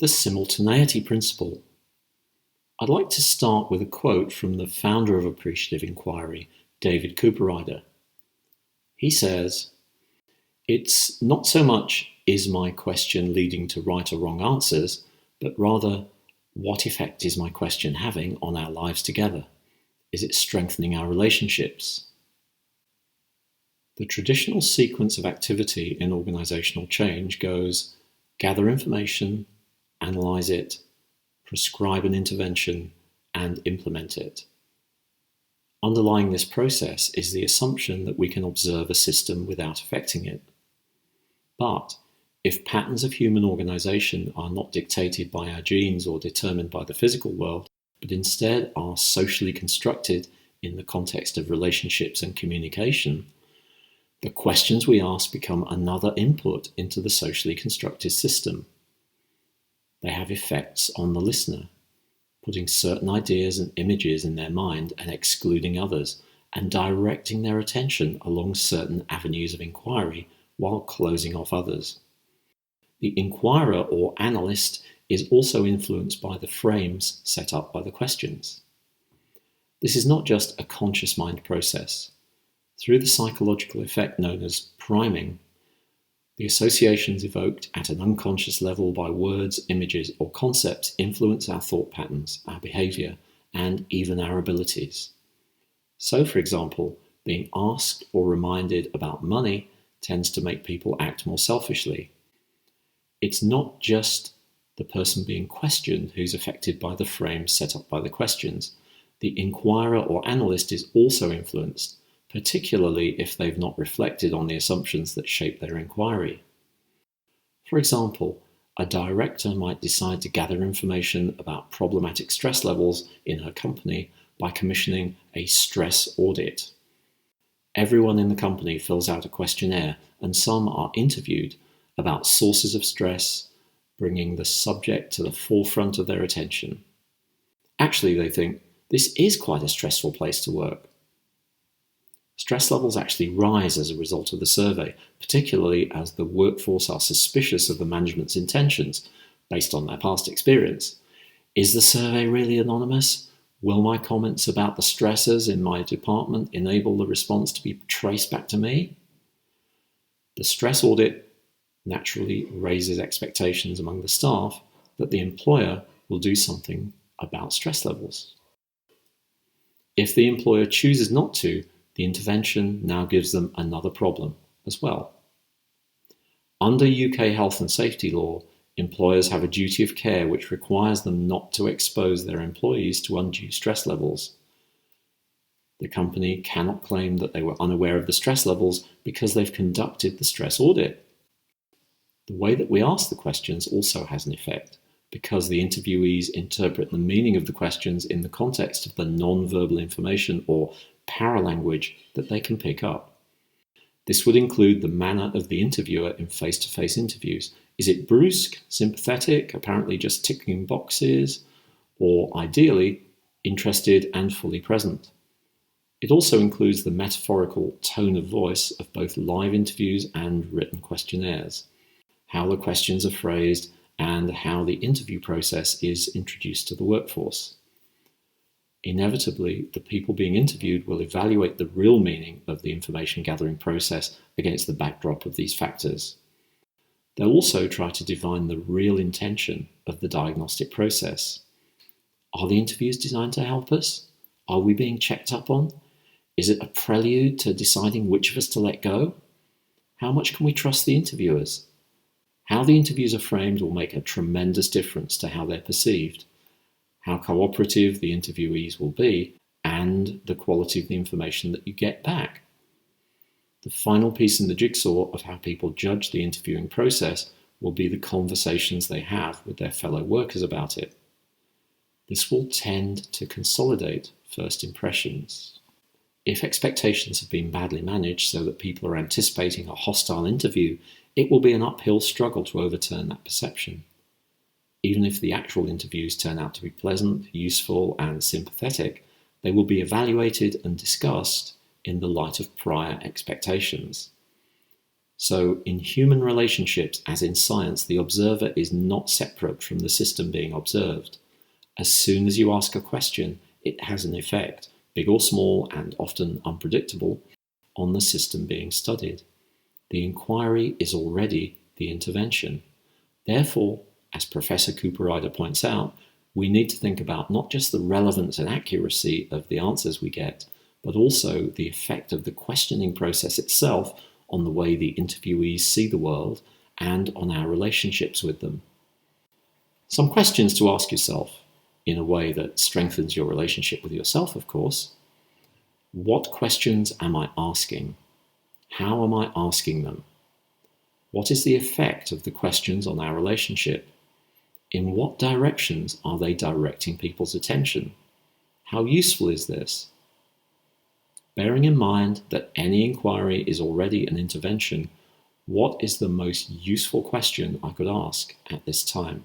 The simultaneity principle. I'd like to start with a quote from the founder of Appreciative Inquiry, David Cooperrider. He says, "It's not so much, is my question leading to right or wrong answers, but rather, what effect is my question having on our lives together? Is it strengthening our relationships?" The traditional sequence of activity in organizational change goes gather information, analyze it, prescribe an intervention, and implement it. Underlying this process is the assumption that we can observe a system without affecting it. But if patterns of human organization are not dictated by our genes or determined by the physical world, but instead are socially constructed in the context of relationships and communication, the questions we ask become another input into the socially constructed system. They have effects on the listener, putting certain ideas and images in their mind and excluding others, and directing their attention along certain avenues of inquiry while closing off others. The inquirer or analyst is also influenced by the frames set up by the questions. This is not just a conscious mind process. Through the psychological effect known as priming, the associations evoked at an unconscious level by words, images, or concepts influence our thought patterns, our behavior, and even our abilities. So, for example, being asked or reminded about money tends to make people act more selfishly. It's not just the person being questioned who's affected by the frame set up by the questions. The inquirer or analyst is also influenced, particularly if they've not reflected on the assumptions that shape their inquiry. For example, a director might decide to gather information about problematic stress levels in her company by commissioning a stress audit. Everyone in the company fills out a questionnaire, and some are interviewed about sources of stress, bringing the subject to the forefront of their attention. Actually, they think, this is quite a stressful place to work. Stress levels actually rise as a result of the survey, particularly as the workforce are suspicious of the management's intentions based on their past experience. Is the survey really anonymous? Will my comments about the stressors in my department enable the response to be traced back to me? The stress audit naturally raises expectations among the staff that the employer will do something about stress levels. If the employer chooses not to, the intervention now gives them another problem as well. Under UK health and safety law, employers have a duty of care which requires them not to expose their employees to undue stress levels. The company cannot claim that they were unaware of the stress levels because they've conducted the stress audit. The way that we ask the questions also has an effect, because the interviewees interpret the meaning of the questions in the context of the non-verbal information or paralanguage that they can pick up. This would include the manner of the interviewer in face-to-face interviews. Is it brusque, sympathetic, apparently just ticking boxes, or ideally, interested and fully present? It also includes the metaphorical tone of voice of both live interviews and written questionnaires, how the questions are phrased, and how the interview process is introduced to the workforce. Inevitably, the people being interviewed will evaluate the real meaning of the information gathering process against the backdrop of these factors. They'll also try to divine the real intention of the diagnostic process. Are the interviews designed to help us? Are we being checked up on? Is it a prelude to deciding which of us to let go? How much can we trust the interviewers? How the interviews are framed will make a tremendous difference to how they're perceived, how cooperative the interviewees will be, and the quality of the information that you get back. The final piece in the jigsaw of how people judge the interviewing process will be the conversations they have with their fellow workers about it. This will tend to consolidate first impressions. If expectations have been badly managed so that people are anticipating a hostile interview, it will be an uphill struggle to overturn that perception. Even if the actual interviews turn out to be pleasant, useful, and sympathetic, they will be evaluated and discussed in the light of prior expectations. So in human relationships, as in science, the observer is not separate from the system being observed. As soon as you ask a question, it has an effect, big or small and often unpredictable, on the system being studied. The inquiry is already the intervention. Therefore, as Professor Cooperrider points out, we need to think about not just the relevance and accuracy of the answers we get, but also the effect of the questioning process itself on the way the interviewees see the world and on our relationships with them. Some questions to ask yourself, in a way that strengthens your relationship with yourself, of course. What questions am I asking? How am I asking them? What is the effect of the questions on our relationship? In what directions are they directing people's attention? How useful is this? Bearing in mind that any inquiry is already an intervention, what is the most useful question I could ask at this time?